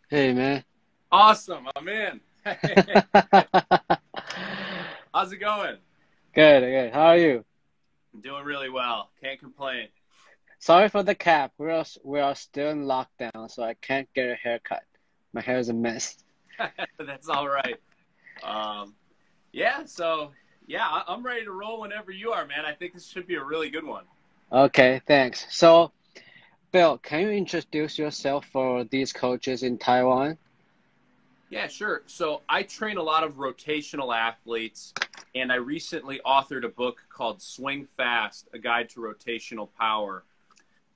Hey, man. Awesome. I'm in. How's it going? Good. How are you? I'm doing really well. Can't complain. Sorry for the cap. We are still in lockdown, so I can't get a haircut. My hair is a mess. That's all right. I'm ready to roll whenever you are, man. I think this should be a really good one. Okay, thanks. So, Bill, can you introduce yourself for these coaches in Taiwan? Yeah, sure. So I train a lot of rotational athletes, and I recently authored a book called Swing Fast, A Guide to Rotational Power.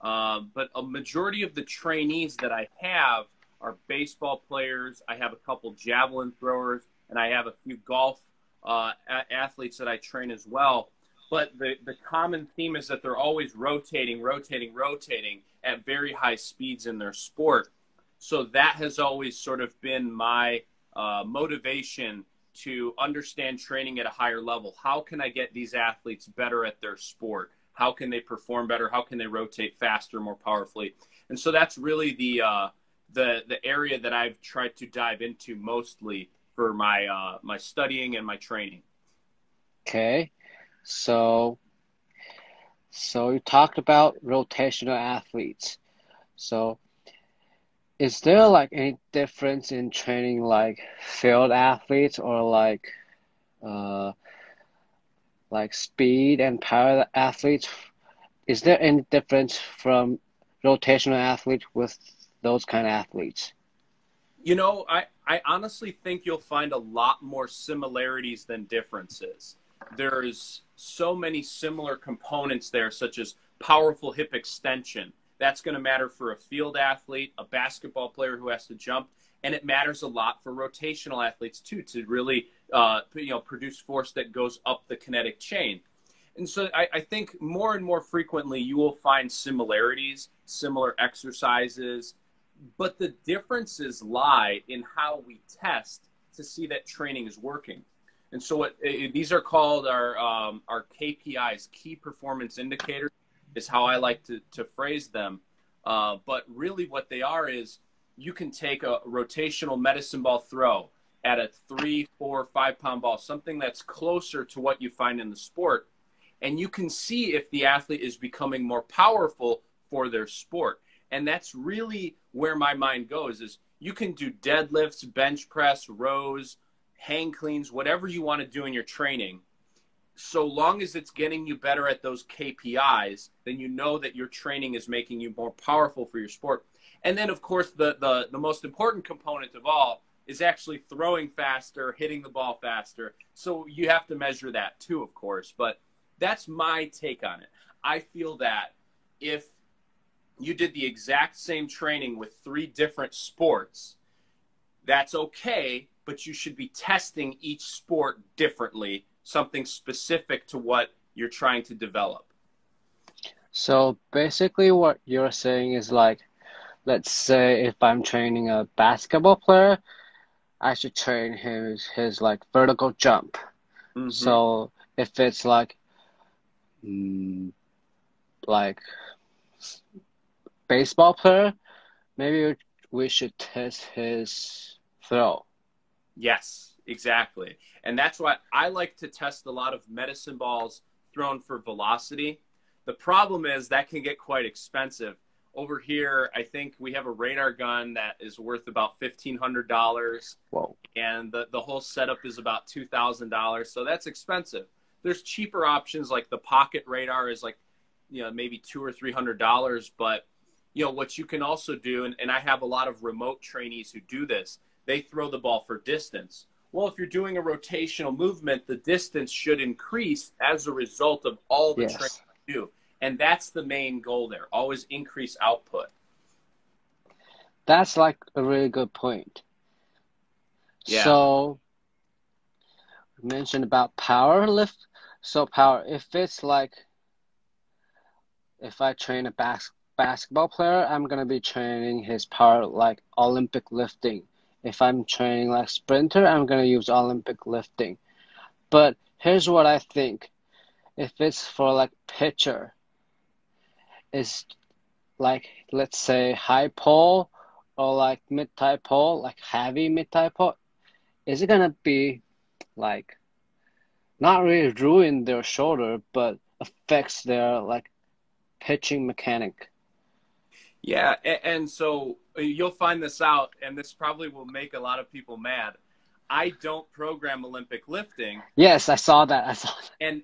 But a majority of the trainees that I have are baseball players. I have a couple javelin throwers, and I have a few golf athletes that I train as well. But the common theme is that they're always rotating at very high speeds in their sport. So that has always sort of been my motivation to understand training at a higher level. How can I get these athletes better at their sport? How can they perform better? How can they rotate faster, more powerfully? And so that's really the area that I've tried to dive into mostly for my my studying and my training. Okay. So you talked about rotational athletes. So is there like any difference in training like field athletes or like speed and power athletes? Is there any difference from rotational athletes with those kind of athletes? You know, I honestly think you'll find a lot more similarities than differences. There's so many similar components there, such as powerful hip extension. That's going to matter for a field athlete, a basketball player who has to jump, and it matters a lot for rotational athletes too, to really produce force that goes up the kinetic chain. And so I think more and more frequently you will find similarities, similar exercises, but the differences lie in how we test to see that training is working. And so these are called our KPIs, key performance indicators, is how I like to phrase them. But really what they are is you can take a rotational medicine ball throw at a 3, 4, 5 pound ball, something that's closer to what you find in the sport. And you can see if the athlete is becoming more powerful for their sport. And that's really where my mind goes, is you can do deadlifts, bench press, rows, hang cleans, whatever you want to do in your training. So long as it's getting you better at those KPIs, then you know that your training is making you more powerful for your sport. And then, of course, the most important component of all is actually throwing faster, hitting the ball faster. So you have to measure that too, of course. But that's my take on it. I feel that if you did the exact same training with 3 different sports, that's okay, but you should be testing each sport differently, something specific to what you're trying to develop. So basically what you're saying is like, let's say if I'm training a basketball player, I should train his like vertical jump. Mm-hmm. So if it's like baseball player, maybe we should test his throw. Yes, exactly. And that's why I like to test a lot of medicine balls thrown for velocity. The problem is that can get quite expensive. Over here, I think we have a radar gun that is worth about $1,500. Whoa. And the whole setup is about $2,000. So that's expensive. There's cheaper options like the pocket radar is like, maybe $200 or $300. But, what you can also do, and I have a lot of remote trainees who do this, they throw the ball for distance. Well, if you're doing a rotational movement, the distance should increase as a result of all the training you do. And that's the main goal there, always increase output. That's like a really good point. Yeah. So, you mentioned about power lift. So power, if it's like, if I train a basketball player, I'm going to be training his power like Olympic lifting. If I'm training like sprinter, I'm going to use Olympic lifting. But here's what I think. If it's for like pitcher, is like, let's say high pull or like mid-thigh pull, like heavy mid-thigh pull, is it gonna be like not really ruin their shoulder, but affects their like pitching mechanic? Yeah, and so you'll find this out, and this probably will make a lot of people mad. I don't program Olympic lifting. Yes, I saw that. And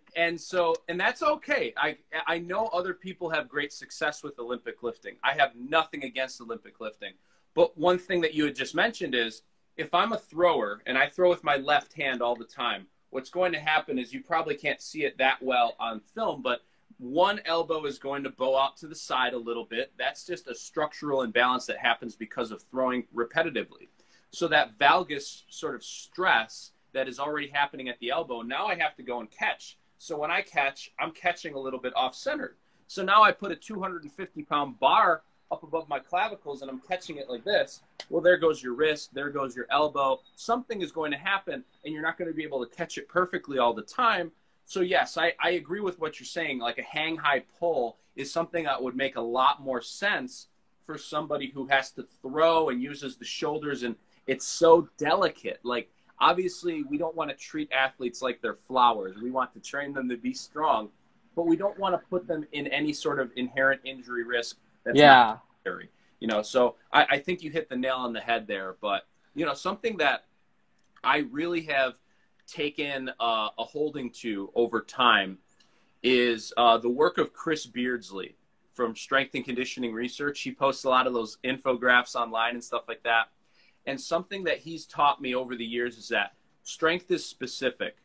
that's okay. I know other people have great success with Olympic lifting. I have nothing against Olympic lifting. But one thing that you had just mentioned is if I'm a thrower and I throw with my left hand all the time, what's going to happen is you probably can't see it that well on film, but one elbow is going to bow out to the side a little bit. That's just a structural imbalance that happens because of throwing repetitively. So that valgus sort of stress that is already happening at the elbow, now I have to go and catch. So when I catch, I'm catching a little bit off-centered. So now I put a 250-pound bar up above my clavicles and I'm catching it like this. Well, there goes your wrist, there goes your elbow. Something is going to happen and you're not going to be able to catch it perfectly all the time. So yes, I agree with what you're saying. Like a hang high pull is something that would make a lot more sense for somebody who has to throw and uses the shoulders, and it's so delicate. Like obviously we don't want to treat athletes like they're flowers. We want to train them to be strong, but we don't want to put them in any sort of inherent injury risk that's not necessary. You know, so I think you hit the nail on the head there. But, you know, something that I really have taken a holding to over time is the work of Chris Beardsley from Strength and Conditioning Research. He posts a lot of those infographics online and stuff like that. And something that he's taught me over the years is that strength is specific.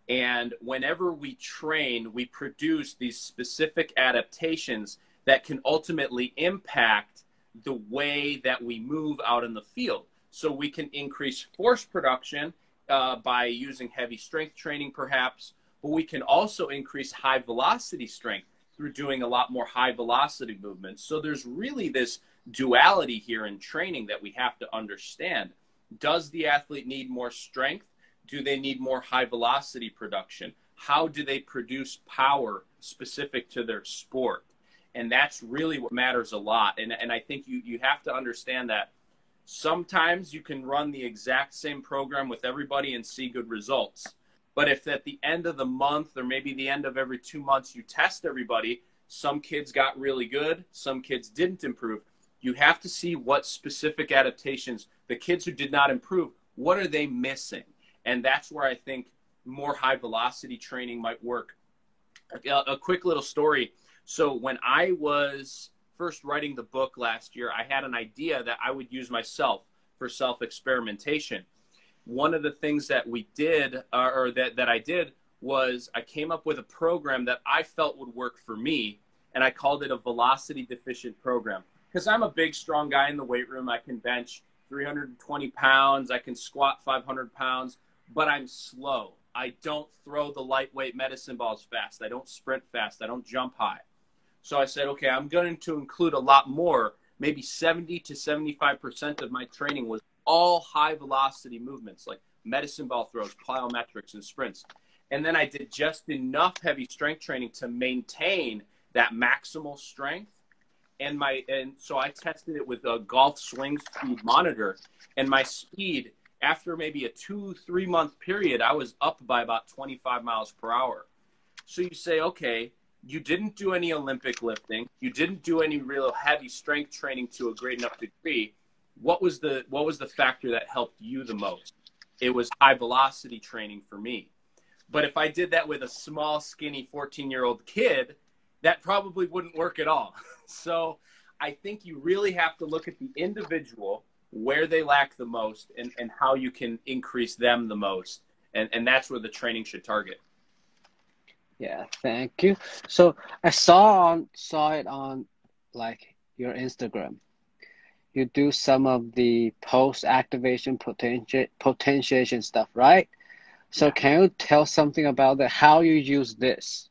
And whenever we train, we produce these specific adaptations that can ultimately impact the way that we move out in the field. So we can increase force production by using heavy strength training perhaps, but we can also increase high velocity strength through doing a lot more high velocity movements. So there's really this duality here in training that we have to understand. Does the athlete need more strength? Do they need more high velocity production? How do they produce power specific to their sport? And that's really what matters a lot. And I think you have to understand that sometimes you can run the exact same program with everybody and see good results. But if at the end of the month or maybe the end of every 2 months you test everybody, some kids got really good, some kids didn't improve. You have to see what specific adaptations, the kids who did not improve, what are they missing? And that's where I think more high velocity training might work. A quick little story. So when I was first writing the book last year, I had an idea that I would use myself for self-experimentation. One of the things that we did, that I did, was I came up with a program that I felt would work for me, and I called it a velocity deficient program. Because I'm a big, strong guy in the weight room. I can bench 320 pounds. I can squat 500 pounds, but I'm slow. I don't throw the lightweight medicine balls fast. I don't sprint fast. I don't jump high. So I said, okay, I'm going to include a lot more. Maybe 70 to 75% of my training was all high velocity movements like medicine ball throws, plyometrics, and sprints. And then I did just enough heavy strength training to maintain that maximal strength. And so I tested it with a golf swing speed monitor, and my speed after maybe a 2-3 month period, I was up by about 25 miles per hour. So you say, okay, you didn't do any Olympic lifting. You didn't do any real heavy strength training to a great enough degree. What was the factor that helped you the most? It was high velocity training for me. But if I did that with a small, skinny 14-year-old kid, that probably wouldn't work at all. So I think you really have to look at the individual, where they lack the most, and how you can increase them the most. And that's where the training should target. Yeah, thank you. So I saw it on like your Instagram. You do some of the post-activation potentiation stuff, right? So Yeah. Can you tell something about that, how you use this?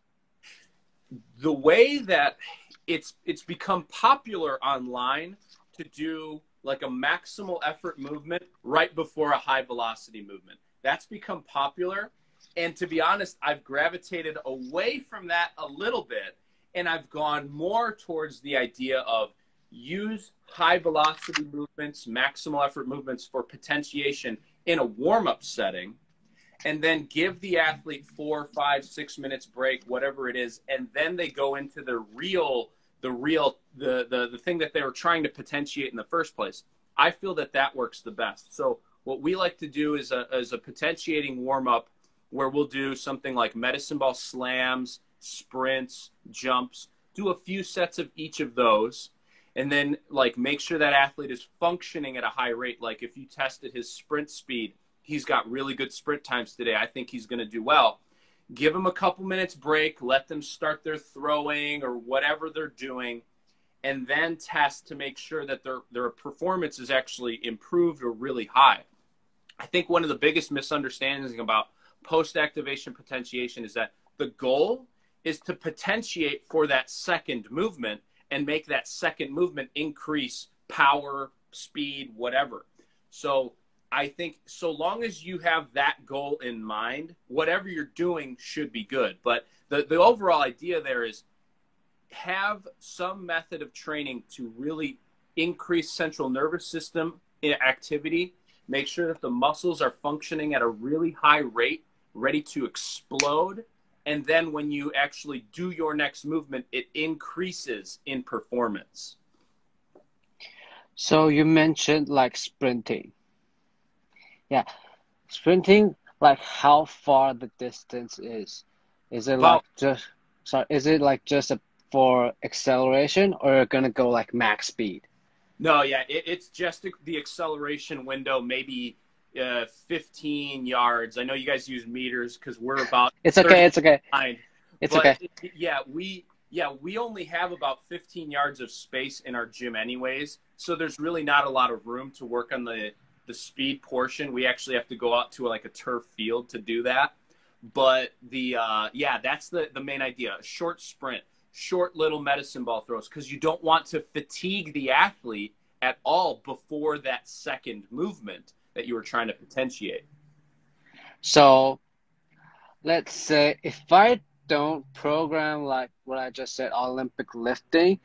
The way that it's become popular online to do like a maximal effort movement right before a high velocity movement. That's become popular. And to be honest, I've gravitated away from that a little bit. And I've gone more towards the idea of use high velocity movements, maximal effort movements for potentiation in a warm-up setting, and then give the athlete 4, 5, 6 minutes break, whatever it is, and then they go into the thing that they were trying to potentiate in the first place. I feel that works the best. So what we like to do is a potentiating warm-up where we'll do something like medicine ball slams, sprints, jumps, do a few sets of each of those, and then like make sure that athlete is functioning at a high rate. Like if you tested his sprint speed, he's got really good sprint times today, I think he's going to do well. Give him a couple minutes break, let them start their throwing or whatever they're doing, and then test to make sure that their performance is actually improved or really high. I think one of the biggest misunderstandings about post-activation potentiation is that the goal is to potentiate for that second movement and make that second movement increase power, speed, whatever. So I think so long as you have that goal in mind, whatever you're doing should be good. But the overall idea there is have some method of training to really increase central nervous system activity, make sure that the muscles are functioning at a really high rate, ready to explode. And then when you actually do your next movement, it increases in performance. So you mentioned like sprinting. Yeah. Sprinting, like how far the distance is. Is it like just for acceleration, or you're gonna go like max speed? No, yeah, it's just the acceleration window, maybe 15 yards. I know you guys use meters because we're about It's okay. It's okay. It's but okay. we only have about 15 yards of space in our gym anyways, so there's really not a lot of room to work on the speed portion. We actually have to go out to like a turf field to do that. But that's the main idea. A short sprint, short little medicine ball throws, because you don't want to fatigue the athlete at all before that second movement that you were trying to potentiate. So let's say if I don't program like what I just said, Olympic lifting,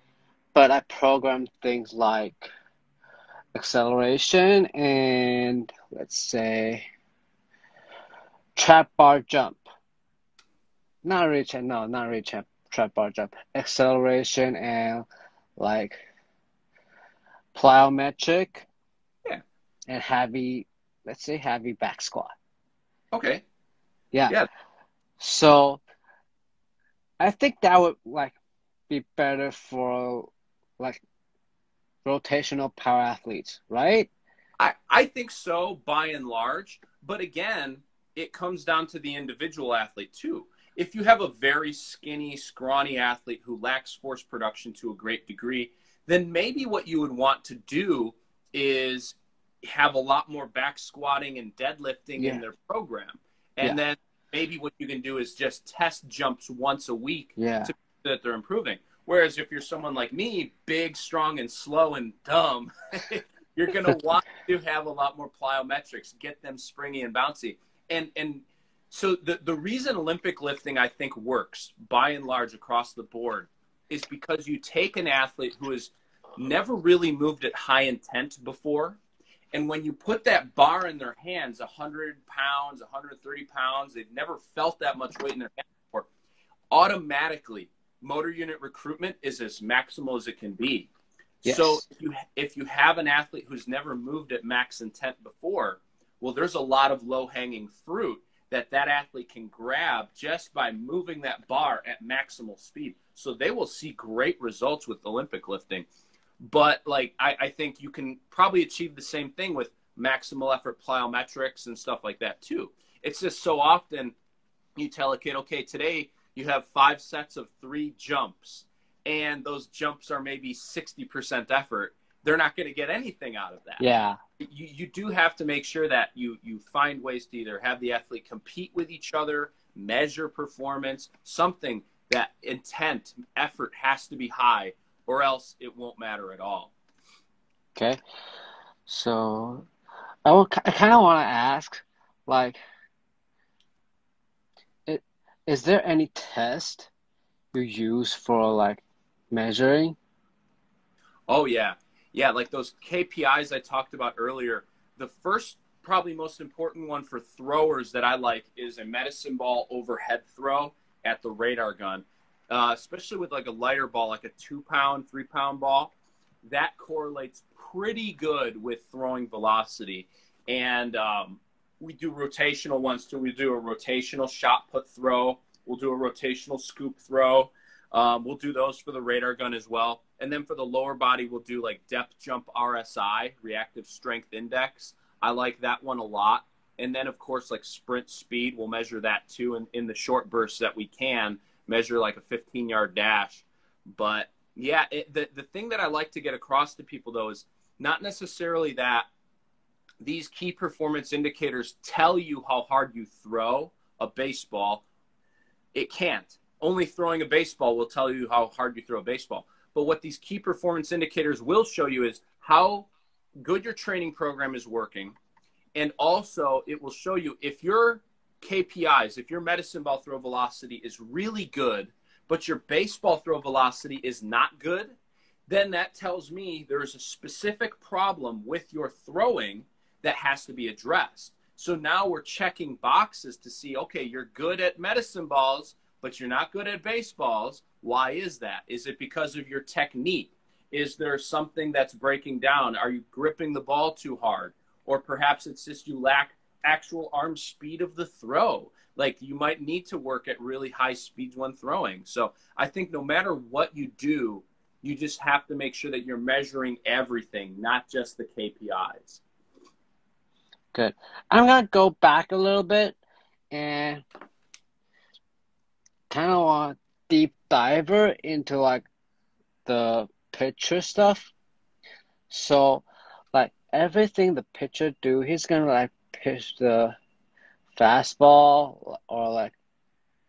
but I program things like acceleration and let's say trap bar jump. Not really trap bar jump. Acceleration and like plyometric. Yeah. And heavy back squat. Okay. Yeah. So I think that would like be better for like rotational power athletes, right? I think so by and large, but again, it comes down to the individual athlete too. If you have a very skinny, scrawny athlete who lacks force production to a great degree, then maybe what you would want to do is have a lot more back squatting and deadlifting in their program. And then maybe what you can do is just test jumps once a week to make sure that they're improving. Whereas if you're someone like me, big, strong, and slow and dumb, you're going to want to have a lot more plyometrics, get them springy and bouncy. And so the reason Olympic lifting, I think, works by and large across the board is because you take an athlete who has never really moved at high intent before, and when you put that bar in their hands, 100 pounds, 130 pounds, they've never felt that much weight in their hands before, automatically motor unit recruitment is as maximal as it can be. Yes. So if you have an athlete who's never moved at max intent before, well, there's a lot of low-hanging fruit that athlete can grab just by moving that bar at maximal speed. So they will see great results with Olympic lifting. But like I think you can probably achieve the same thing with maximal effort plyometrics and stuff like that too. It's just so often you tell a kid, okay, today you have 5 sets of 3 jumps, and those jumps are maybe 60% effort. They're not going to get anything out of that. Yeah. You do have to make sure that you find ways to either have the athlete compete with each other, measure performance, something that intent, effort has to be high, or else it won't matter at all. Okay. So I kind of want to ask, like, is there any test you use for like measuring? Oh, yeah. Yeah, like those KPIs I talked about earlier. The first, probably most important one for throwers that I like is a medicine ball overhead throw at the radar gun, especially with like a lighter ball, like a 2-pound, 3-pound ball. That correlates pretty good with throwing velocity. And we do rotational ones too. We do a rotational shot put throw. We'll do a rotational scoop throw. We'll do those for the radar gun as well. And then for the lower body, we'll do like depth jump RSI, reactive strength index. I like that one a lot. And then, of course, like sprint speed, we'll measure that too in the short bursts that we can, measure like a 15-yard dash. But yeah, the thing that I like to get across to people, though, is not necessarily that these key performance indicators tell you how hard you throw a baseball. It can't. Only throwing a baseball will tell you how hard you throw a baseball. But what these key performance indicators will show you is how good your training program is working. And also it will show you if your KPIs, if your medicine ball throw velocity is really good, but your baseball throw velocity is not good, then that tells me there is a specific problem with your throwing that has to be addressed. So now we're checking boxes to see, okay, you're good at medicine balls, but you're not good at baseballs. Why is that? Is it because of your technique? Is there something that's breaking down? Are you gripping the ball too hard? Or perhaps it's just you lack actual arm speed of the throw. Like you might need to work at really high speeds when throwing. So I think no matter what you do, you just have to make sure that you're measuring everything, not just the KPIs. Good. I'm gonna go back a little bit and kind of want deep diver into like the pitcher stuff. So like everything the pitcher do, he's gonna like pitch the fastball or like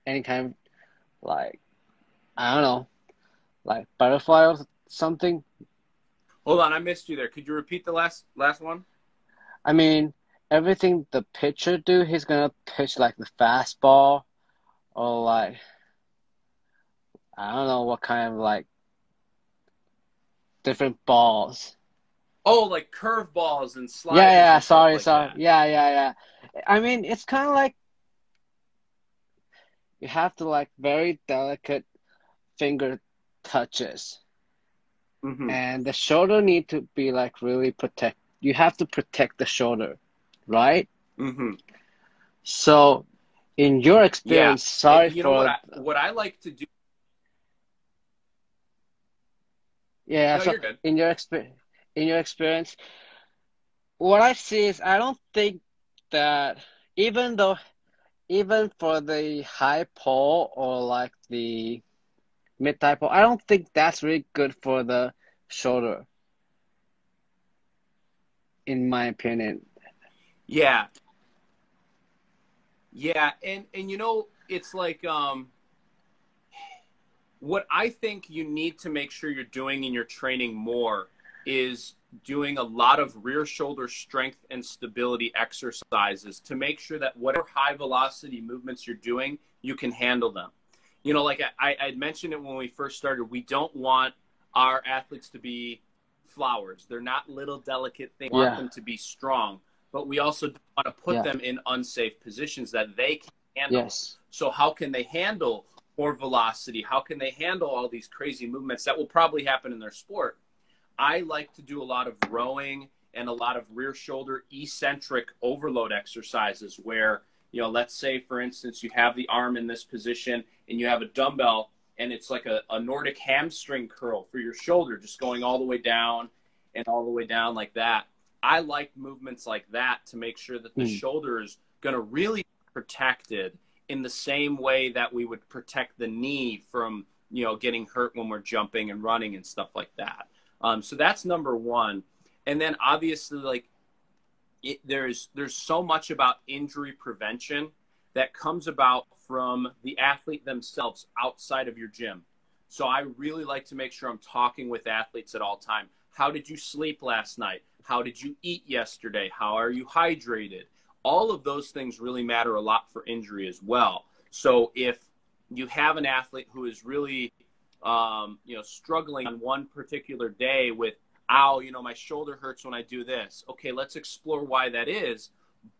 any kind of like, I don't know, like butterfly or something. Hold on, I missed you there. Could you repeat the last one? I mean, everything the pitcher do, he's gonna pitch like the fastball or like, I don't know what kind of like different balls. Oh, like curveballs and sliders. Yeah, and sorry. that. Yeah. I mean, it's kind of like you have to like very delicate finger touches. Mm-hmm. And the shoulder need to be like really protect. You have to protect the shoulder, right? Mm-hmm. So, in your experience, sorry you for know what I like to do. Yeah, No, so you're good. in your experience, what I see is I don't think that even for the high pull or like the mid thigh pull, I don't think that's really good for the shoulder, in my opinion. Yeah. Yeah, and you know, it's like what I think you need to make sure you're doing in your training more is doing a lot of rear shoulder strength and stability exercises to make sure that whatever high velocity movements you're doing, you can handle them. You know, like I mentioned it when we first started, we don't want our athletes to be flowers. They're not little delicate things. We want them to be strong, but we also want to put them in unsafe positions that they can handle. Yes. So how can they handle more velocity? How can they handle all these crazy movements that will probably happen in their sport? I like to do a lot of rowing and a lot of rear shoulder eccentric overload exercises where, you know, let's say, for instance, you have the arm in this position and you have a dumbbell and it's like a Nordic hamstring curl for your shoulder, just going all the way down and all the way down like that. I like movements like that to make sure that the shoulder is going to really be protected in the same way that we would protect the knee from, you know, getting hurt when we're jumping and running and stuff like that. So that's number one. And then obviously, like, there's so much about injury prevention that comes about from the athlete themselves outside of your gym. So I really like to make sure I'm talking with athletes at all time. How did you sleep last night? How did you eat yesterday? How are you hydrated? All of those things really matter a lot for injury as well. So if you have an athlete who is really, struggling on one particular day with, ow, my shoulder hurts when I do this. Okay, let's explore why that is.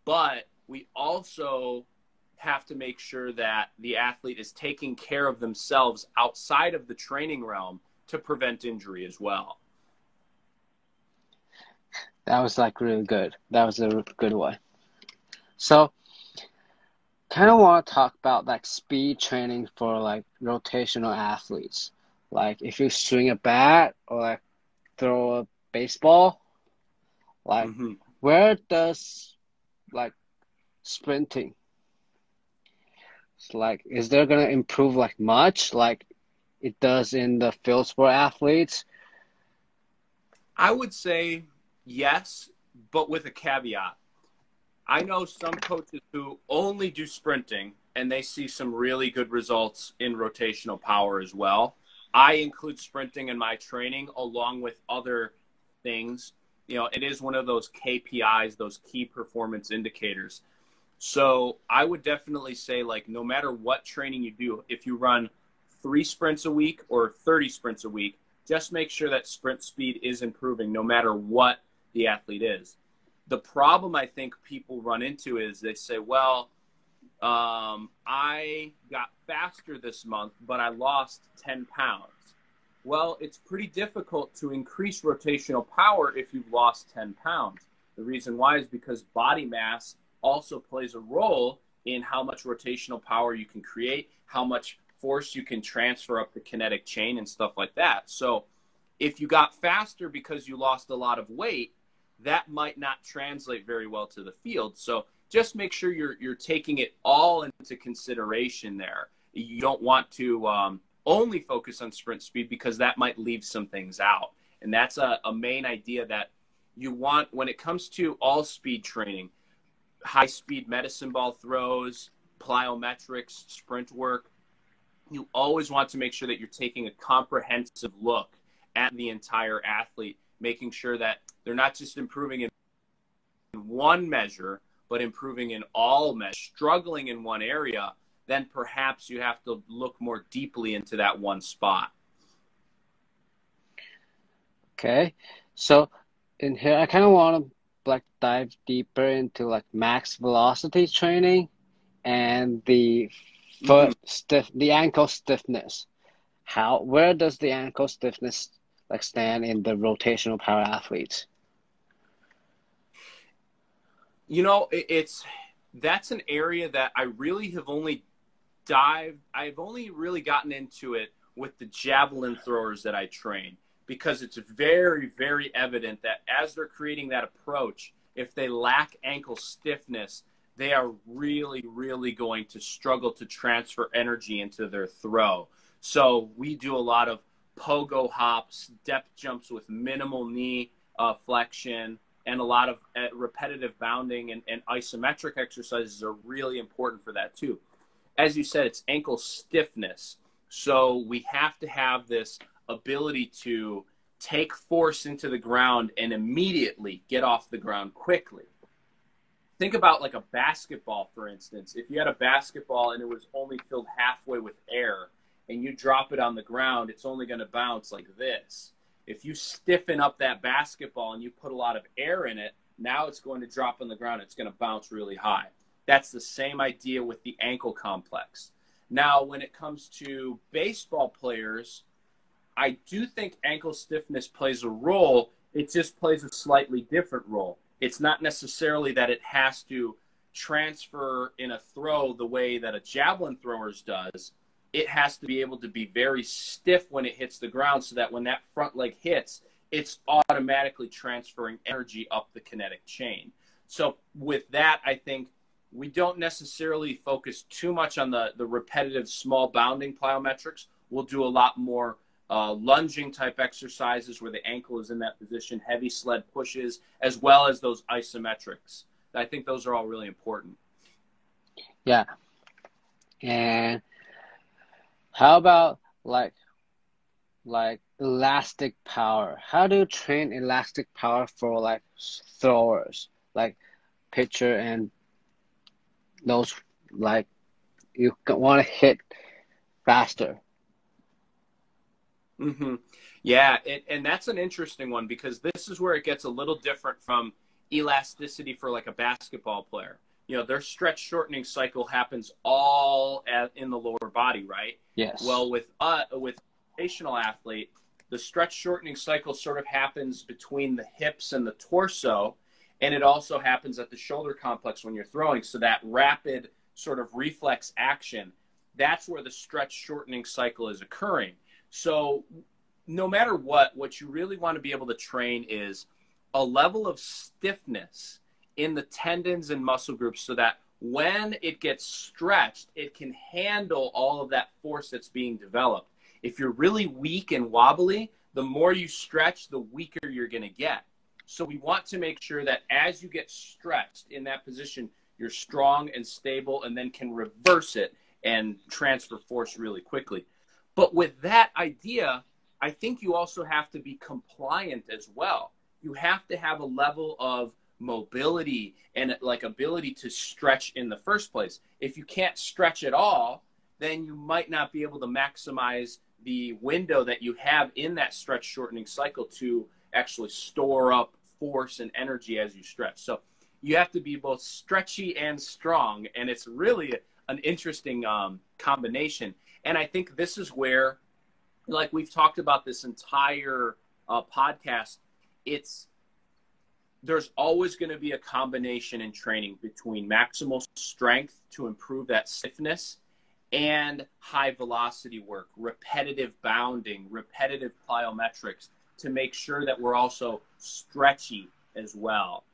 But we also have to make sure that the athlete is taking care of themselves outside of the training realm to prevent injury as well. That was like really good. That was a good one. So kind of want to talk about like speed training for like rotational athletes. Like if you swing a bat or like throw a baseball, like where does like sprinting, like is there gonna improve like much like it does in the field sport athletes? I would say yes, but with a caveat. I know some coaches who only do sprinting and they see some really good results in rotational power as well. I include sprinting in my training along with other things. It is one of those KPIs, those key performance indicators. So I would definitely say, like, no matter what training you do, if you run 3 sprints a week or 30 sprints a week, just make sure that sprint speed is improving no matter what the athlete is. The problem I think people run into is they say, well, I got faster this month, but I lost 10 pounds. Well, it's pretty difficult to increase rotational power if you've lost 10 pounds. The reason why is because body mass also plays a role in how much rotational power you can create, how much force you can transfer up the kinetic chain and stuff like that. So if you got faster because you lost a lot of weight, that might not translate very well to the field. So just make sure you're taking it all into consideration there. You don't want to only focus on sprint speed because that might leave some things out. And that's a main idea that you want when it comes to all speed training, high speed medicine ball throws, plyometrics, sprint work. You always want to make sure that you're taking a comprehensive look at the entire athlete, making sure that they're not just improving in one measure, but improving in all measures. Struggling in one area, then perhaps you have to look more deeply into that one spot. Okay, so in here, I kind of want to like dive deeper into like max velocity training and the the ankle stiffness. Where does the ankle stiffness like stand in the rotational power athletes? That's an area that I really have I've only really gotten into it with the javelin throwers that I train, because it's very, very evident that as they're creating that approach, if they lack ankle stiffness, they are really, really going to struggle to transfer energy into their throw. So we do a lot of pogo hops, depth jumps with minimal knee flexion, and a lot of repetitive bounding and isometric exercises are really important for that too. As you said, it's ankle stiffness. So we have to have this ability to take force into the ground and immediately get off the ground quickly. Think about like a basketball, for instance. If you had a basketball and it was only filled halfway with air and you drop it on the ground, it's only going to bounce like this. If you stiffen up that basketball and you put a lot of air in it, now it's going to drop on the ground. It's going to bounce really high. That's the same idea with the ankle complex. Now, when it comes to baseball players, I do think ankle stiffness plays a role. It just plays a slightly different role. It's not necessarily that it has to transfer in a throw the way that a javelin thrower's does. It has to be able to be very stiff when it hits the ground so that when that front leg hits, it's automatically transferring energy up the kinetic chain. So with that, I think we don't necessarily focus too much on the repetitive small bounding plyometrics. We'll do a lot more lunging type exercises where the ankle is in that position, heavy sled pushes, as well as those isometrics. I think those are all really important. Yeah. And how about like elastic power? How do you train elastic power for like throwers, like pitcher and those, like you want to hit faster. Mm-hmm. Yeah, and that's an interesting one because this is where it gets a little different from elasticity for like a basketball player. You know, their stretch shortening cycle happens all in the lower body, right? Yes. Well, with rotational athlete, the stretch shortening cycle sort of happens between the hips and the torso, and it also happens at the shoulder complex when you're throwing. So that rapid sort of reflex action, that's where the stretch shortening cycle is occurring. So no matter what you really want to be able to train is a level of stiffness in the tendons and muscle groups so that when it gets stretched, it can handle all of that force that's being developed. If you're really weak and wobbly, the more you stretch, the weaker you're going to get. So we want to make sure that as you get stretched in that position, you're strong and stable and then can reverse it and transfer force really quickly. But with that idea, I think you also have to be compliant as well. You have to have a level of mobility and like ability to stretch in the first place. If you can't stretch at all, then you might not be able to maximize the window that you have in that stretch shortening cycle to actually store up force and energy as you stretch. So you have to be both stretchy and strong, and it's really an interesting combination. And I think this is where, like we've talked about this entire podcast, there's always going to be a combination in training between maximal strength to improve that stiffness and high velocity work, repetitive bounding, repetitive plyometrics to make sure that we're also stretchy as well.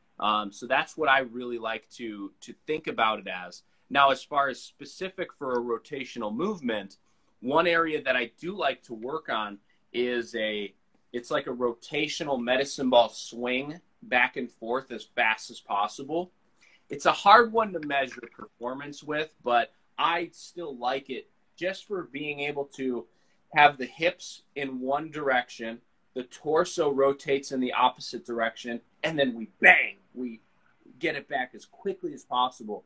So that's what I really like to think about it as. Now, as far as specific for a rotational movement, one area that I do like to work on is it's like a rotational medicine ball swing back and forth as fast as possible. It's a hard one to measure performance with, but I still like it just for being able to have the hips in one direction, the torso rotates in the opposite direction, and then we get it back as quickly as possible.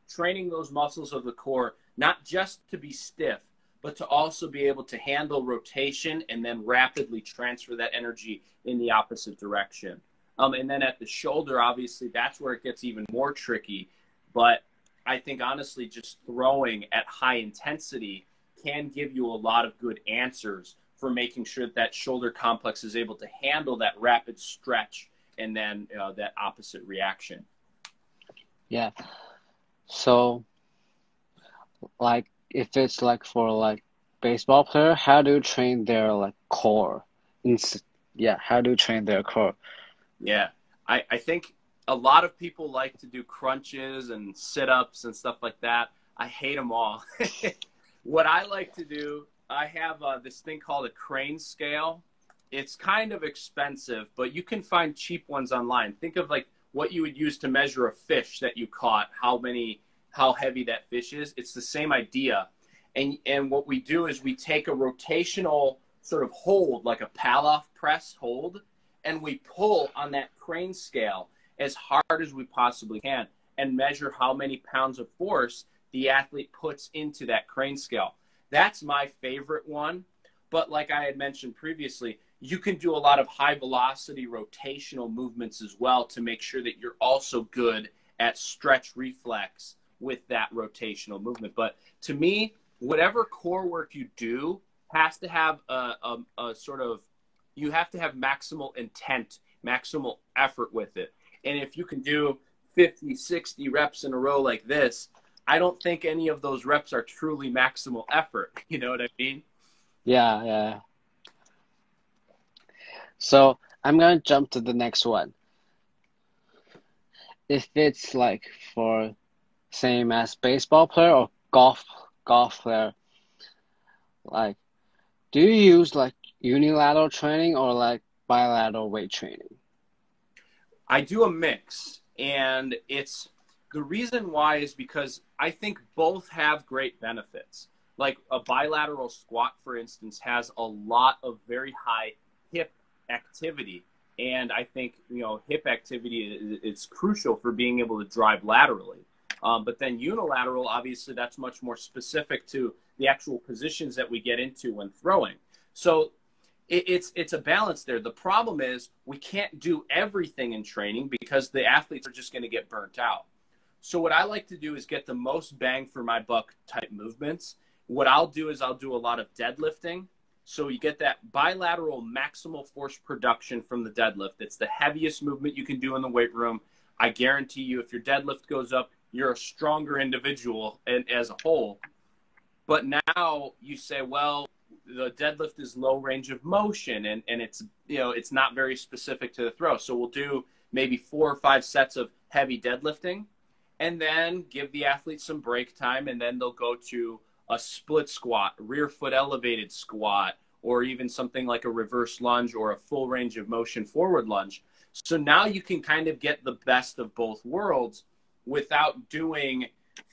Training those muscles of the core, not just to be stiff, but to also be able to handle rotation and then rapidly transfer that energy in the opposite direction. And then at the shoulder, obviously, that's where it gets even more tricky. But I think, honestly, just throwing at high intensity can give you a lot of good answers for making sure that shoulder complex is able to handle that rapid stretch and then that opposite reaction. Yeah. So, like, if it's like for like baseball player, how do you train their like core? How do you train their core? Yeah, I think a lot of people like to do crunches and sit-ups and stuff like that. I hate them all. What I like to do, I have this thing called a crane scale. It's kind of expensive, but you can find cheap ones online. Think of like what you would use to measure a fish that you caught, how heavy that fish is. It's the same idea. And what we do is we take a rotational sort of hold, like a Pallof press hold, and we pull on that crane scale as hard as we possibly can and measure how many pounds of force the athlete puts into that crane scale. That's my favorite one. But like I had mentioned previously, you can do a lot of high velocity rotational movements as well to make sure that you're also good at stretch reflex with that rotational movement. But to me, whatever core work you do has to have a sort of, you have to have maximal intent, maximal effort with it. And if you can do 50, 60 reps in a row like this, I don't think any of those reps are truly maximal effort. You know what I mean? Yeah. So I'm going to jump to the next one. If it's like for same as baseball player or golf player, like, do you use like unilateral training or like bilateral weight training? I do a mix, and it's the reason why is because I think both have great benefits. Like a bilateral squat, for instance, has a lot of very high hip activity, and I think hip activity is crucial for being able to drive laterally. But then unilateral, obviously, that's much more specific to the actual positions that we get into when throwing. So it's a balance there. The problem is we can't do everything in training because the athletes are just going to get burnt out. So what I like to do is get the most bang for my buck type movements. What I'll do is I'll do a lot of deadlifting. So you get that bilateral maximal force production from the deadlift. It's the heaviest movement you can do in the weight room. I guarantee you if your deadlift goes up, you're a stronger individual as a whole. But now you say, well, the deadlift is low range of motion and it's, you know, it's not very specific to the throw. So we'll do maybe 4 or 5 sets of heavy deadlifting and then give the athlete some break time. And then they'll go to a split squat, rear foot elevated squat, or even something like a reverse lunge or a full range of motion forward lunge. So now you can kind of get the best of both worlds without doing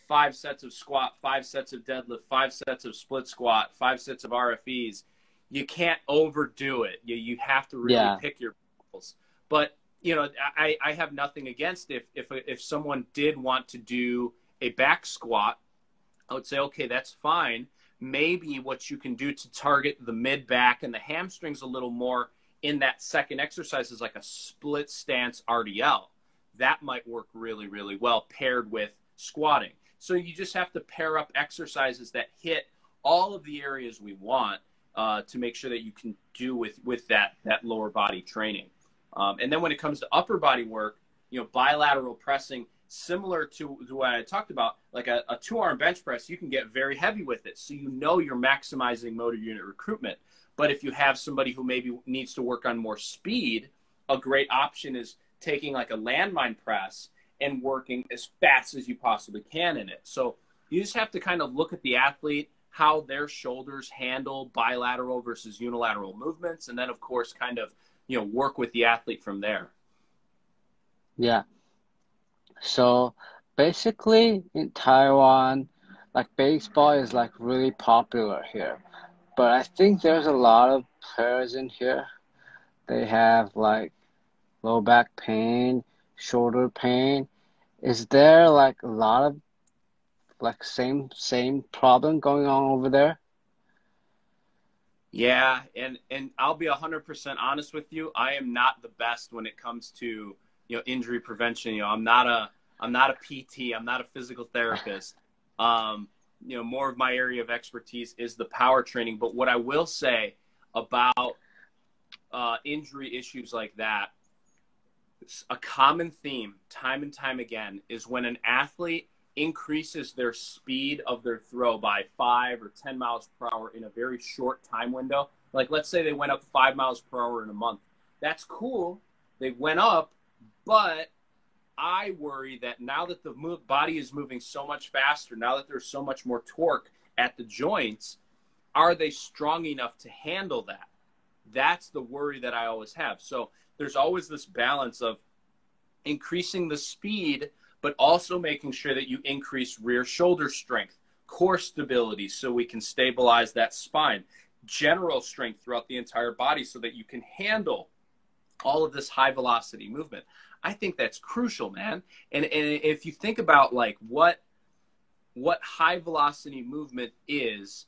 5 sets of squat, 5 sets of deadlift, 5 sets of split squat, 5 sets of RFEs. You can't overdo it. You have to really pick your battles. But, you know, I have nothing against if someone did want to do a back squat, I would say, okay, that's fine. Maybe what you can do to target the mid back and the hamstrings a little more in that second exercise is like a split stance RDL. That might work really, really well paired with squatting. So you just have to pair up exercises that hit all of the areas we want to make sure that you can do with that lower body training. And then when it comes to upper body work, you know, bilateral pressing, similar to what I talked about, like a 2-arm bench press, you can get very heavy with it. So you know you're maximizing motor unit recruitment. But if you have somebody who maybe needs to work on more speed, a great option is taking like a landmine press and working as fast as you possibly can in it. So you just have to kind of look at the athlete, how their shoulders handle bilateral versus unilateral movements, and then of course kind of, you know, work with the athlete from there. Yeah. So basically in Taiwan, like baseball is like really popular here. But I think there's a lot of players in here. They have like low back pain, shoulder pain. Is there like a lot of like same problem going on over there? Yeah, and I'll be 100% honest with you. I am not the best when it comes to, you know, injury prevention. You know, I'm not a PT. I'm not a physical therapist. You know, more of my area of expertise is the power training. But what I will say about injury issues like that, a common theme time and time again is when an athlete increases their speed of their throw by 5 or 10 miles per hour in a very short time window. Like let's say they went up 5 miles per hour in a month. That's cool. They went up, but I worry that now that the body is moving so much faster, now that there's so much more torque at the joints, are they strong enough to handle that? That's the worry that I always have. So there's always this balance of increasing the speed, but also making sure that you increase rear shoulder strength, core stability, so we can stabilize that spine, general strength throughout the entire body so that you can handle all of this high velocity movement. I think that's crucial, man. And if you think about like what high velocity movement is,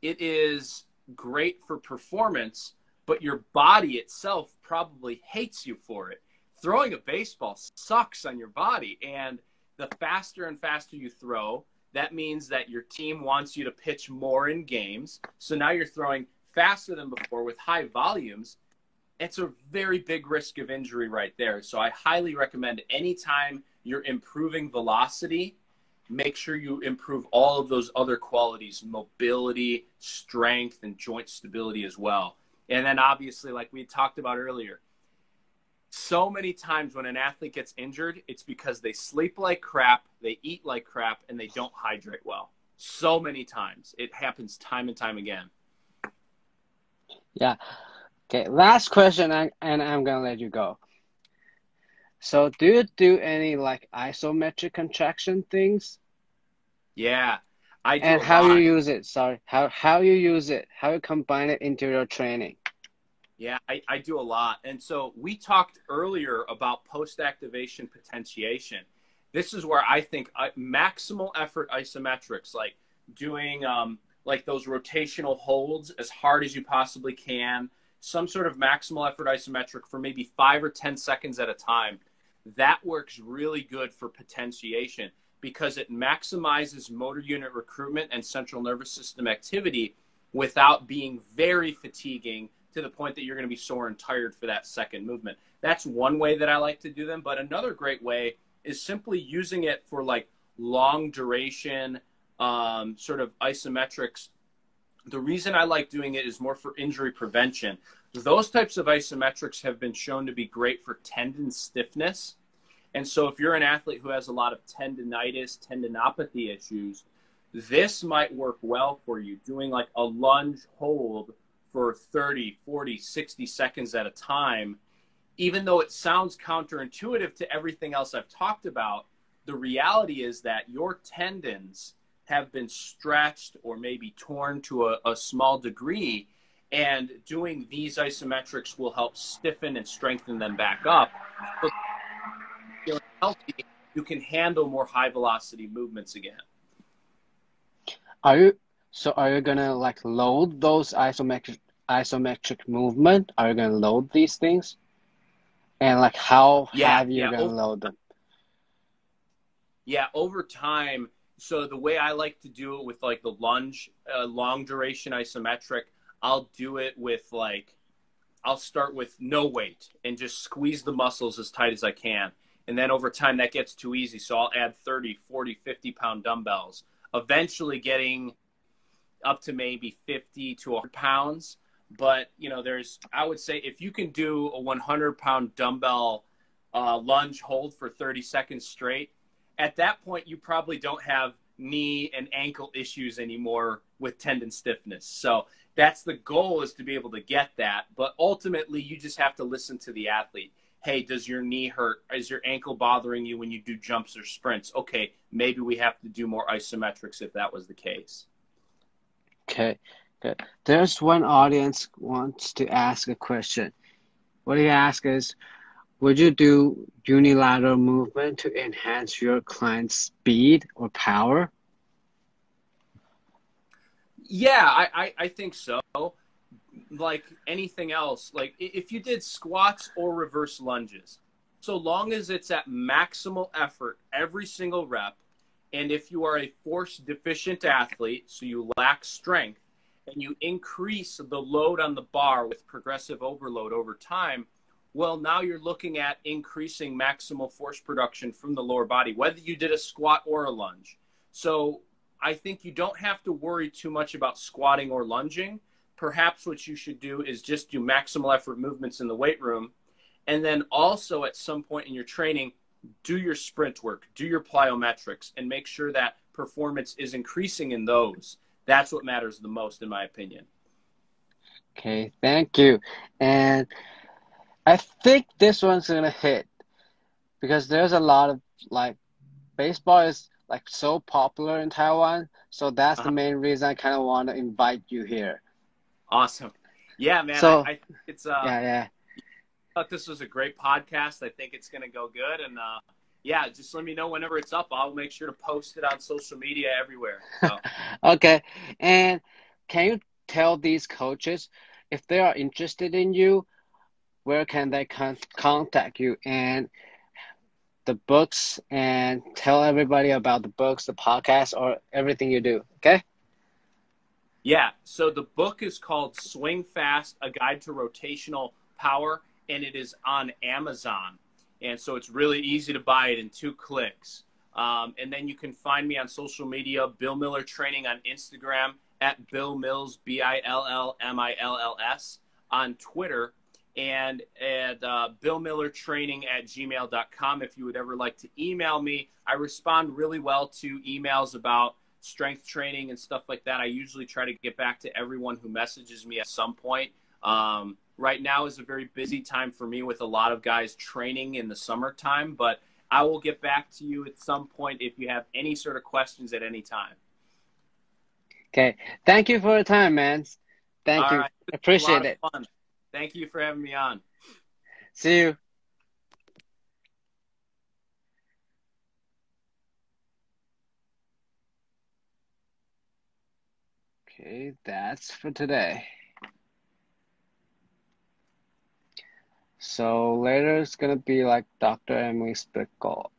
it is great for performance, but your body itself probably hates you for it. Throwing a baseball sucks on your body, and the faster and faster you throw, that means that your team wants you to pitch more in games. So now you're throwing faster than before with high volumes. It's a very big risk of injury right there. So I highly recommend anytime you're improving velocity, make sure you improve all of those other qualities, mobility, strength, and joint stability as well. And then obviously, like we talked about earlier, so many times when an athlete gets injured, it's because they sleep like crap, they eat like crap, and they don't hydrate well. So many times. It happens time and time again. Yeah. Okay, last question, and I'm gonna let you go. So do you do any like isometric contraction things? Yeah, I do. And how you use it, sorry, how you use it, how you combine it into your training? Yeah, I do a lot. And so we talked earlier about post-activation potentiation. This is where I think maximal effort isometrics, like doing like those rotational holds as hard as you possibly can, some sort of maximal effort isometric for maybe 5 or 10 seconds at a time. That works really good for potentiation because it maximizes motor unit recruitment and central nervous system activity without being very fatiguing to the point that you're going to be sore and tired for that second movement. That's one way that I like to do them. But another great way is simply using it for like long duration sort of isometrics. The reason I like doing it is more for injury prevention. Those types of isometrics have been shown to be great for tendon stiffness. And so if you're an athlete who has a lot of tendinitis, tendinopathy issues, this might work well for you, doing like a lunge hold for 30, 40, 60 seconds at a time. Even though it sounds counterintuitive to everything else I've talked about, the reality is that your tendons have been stretched or maybe torn to a small degree, and doing these isometrics will help stiffen and strengthen them back up. So feeling healthy, you can handle more high velocity movements again. Are you gonna like load those isometric movement? Are you gonna load these things? And like how heavy you're gonna load them? Yeah, over time. So the way I like to do it with like the lunge, long duration isometric, I'll do it with like, I'll start with no weight and just squeeze the muscles as tight as I can. And then over time that gets too easy. So I'll add 30, 40, 50 pound dumbbells, eventually getting up to maybe 50 to 100 pounds. But, you know, I would say if you can do a 100 pound dumbbell lunge hold for 30 seconds straight, at that point, you probably don't have knee and ankle issues anymore with tendon stiffness. So that's the goal, is to be able to get that. But ultimately, you just have to listen to the athlete. Hey, does your knee hurt? Is your ankle bothering you when you do jumps or sprints? Okay, maybe we have to do more isometrics if that was the case. Okay, good. There's one audience wants to ask a question. What he asks is, would you do unilateral movement to enhance your client's speed or power? Yeah, I think so. Like anything else, like if you did squats or reverse lunges, so long as it's at maximal effort every single rep, and if you are a force deficient athlete, so you lack strength, and you increase the load on the bar with progressive overload over time, well, now you're looking at increasing maximal force production from the lower body, whether you did a squat or a lunge. So I think you don't have to worry too much about squatting or lunging. Perhaps what you should do is just do maximal effort movements in the weight room. And then also at some point in your training, do your sprint work, do your plyometrics, and make sure that performance is increasing in those. That's what matters the most, in my opinion. Okay, thank you. And I think this one's gonna hit because there's a lot of like baseball is like so popular in Taiwan, so that's the main reason I kind of want to invite you here. Awesome. Yeah, man. So, I think it's yeah. I thought this was a great podcast. I think it's gonna go good, and yeah, just let me know whenever it's up. I'll make sure to post it on social media everywhere. So. Okay, and can you tell these coaches if they are interested in you, where can they contact you, and the books, and tell everybody about the books, the podcast, or everything you do, okay? Yeah, so the book is called Swing Fast, A Guide to Rotational Power, and it is on Amazon. And so it's really easy to buy it in 2 clicks. And then you can find me on social media, Bill Miller Training on Instagram, at Bill Mills, BILLMILLS, on Twitter, and at billmillertraining@gmail.com if you would ever like to email me. I respond really well to emails about strength training and stuff like that. I usually try to get back to everyone who messages me at some point. Right now is a very busy time for me with a lot of guys training in the summertime, but I will get back to you at some point if you have any sort of questions at any time. Okay. Thank you for the time, man. Thank you. Right. Appreciate it. Fun. Thank you for having me on. See you. Okay. Okay, that's for today. So later it's gonna be like Dr. Emily Spickle.